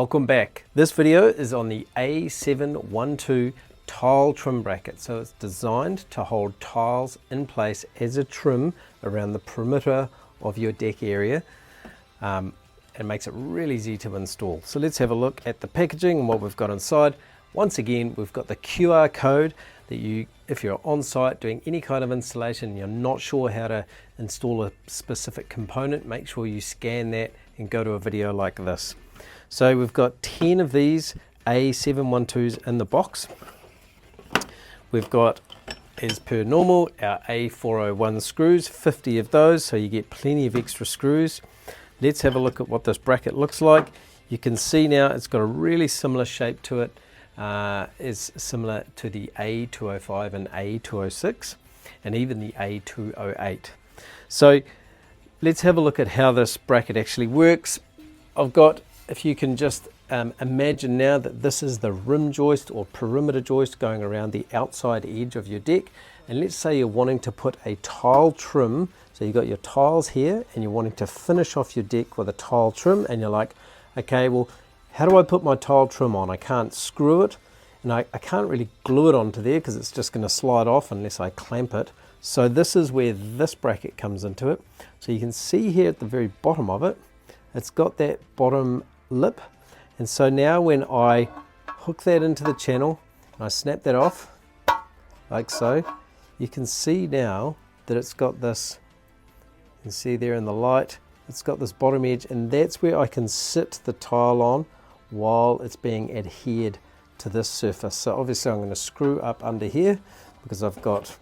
Welcome back. This video is on the A712 tile trim bracket. So it's designed to hold tiles in place as a trim around the perimeter of your deck area. And makes it really easy to install. So let's have a look at the packaging and what we've got inside. Once again, we've got the QR code that if you're on site doing any kind of installation and you're not sure how to install a specific component, make sure you scan that and go to a video like this. So we've got 10 of these A712s in the box. We've got, as per normal, our A401 screws, 50 of those, so you get plenty of extra screws. Let's have a look at what this bracket looks like. You can see now it's got a really similar shape to it. Is similar to the A205 and A206 and even the A208. So let's have a look at how this bracket actually works. I've got, if you can just imagine now that this is the rim joist or perimeter joist going around the outside edge of your deck, and let's say you're wanting to put a tile trim, so you've got your tiles here and you're wanting to finish off your deck with a tile trim, and you're like, okay, well, how do I put my tile trim on? I can't screw it, and I can't really glue it onto there because it's just going to slide off unless I clamp it. So this is where this bracket comes into it. So you can see here at the very bottom of it, it's got that bottom lip. And so now when I hook that into the channel and I snap that off, like so, you can see now that it's got this, you can see there in the light, it's got this bottom edge, and that's where I can sit the tile on while it's being adhered to this surface. So obviously I'm going to screw up under here because I've got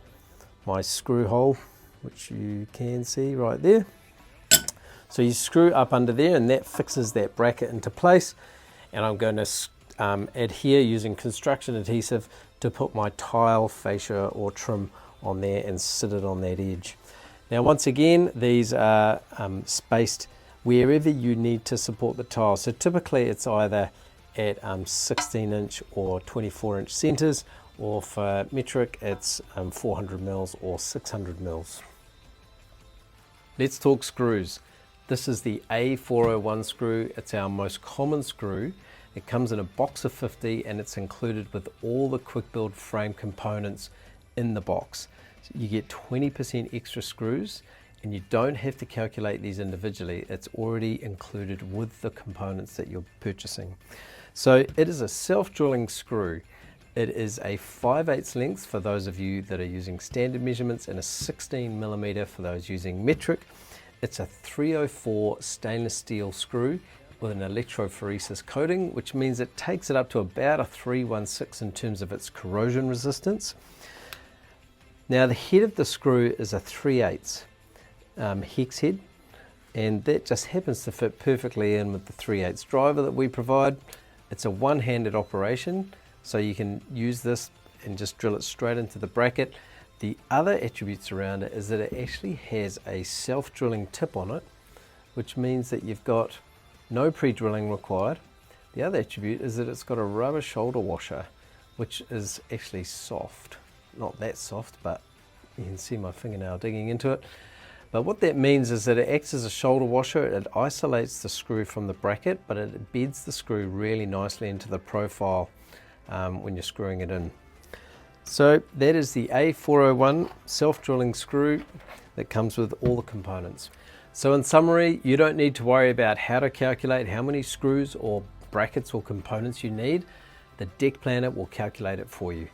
my screw hole, which you can see right there. So you screw up under there and that fixes that bracket into place, and I'm going to adhere using construction adhesive to put my tile fascia or trim on there and sit it on that edge. Now once again, these are spaced wherever you need to support the tile. So typically it's either at 16-inch or 24-inch centers, or for metric it's 400 mils or 600 mils. Let's talk screws. This is the A401 screw. It's our most common screw. It comes in a box of 50 and it's included with all the QWICKBUILD frame components in the box. So you get 20% extra screws, and you don't have to calculate these individually. It's already included with the components that you're purchasing. So it is a self-drilling screw. It is a 5/8 length for those of you that are using standard measurements, and a 16mm for those using metric. It's a 304 stainless steel screw with an electrophoresis coating, which means it takes it up to about a 316 in terms of its corrosion resistance. Now the head of the screw is a 3/8 hex head, and that just happens to fit perfectly in with the 3/8 driver that we provide. It's a one-handed operation, so you can use this and just drill it straight into the bracket. The other attributes around it is that it actually has a self-drilling tip on it, which means that you've got no pre-drilling required. The other attribute is that it's got a rubber shoulder washer, which is actually soft. Not that soft, but you can see my fingernail digging into it. But what that means is that it acts as a shoulder washer. It isolates the screw from the bracket, but it beds the screw really nicely into the profile when you're screwing it in. So that is the A401 self-drilling screw that comes with all the components. So in summary, you don't need to worry about how to calculate how many screws or brackets or components you need. The deck planner will calculate it for you.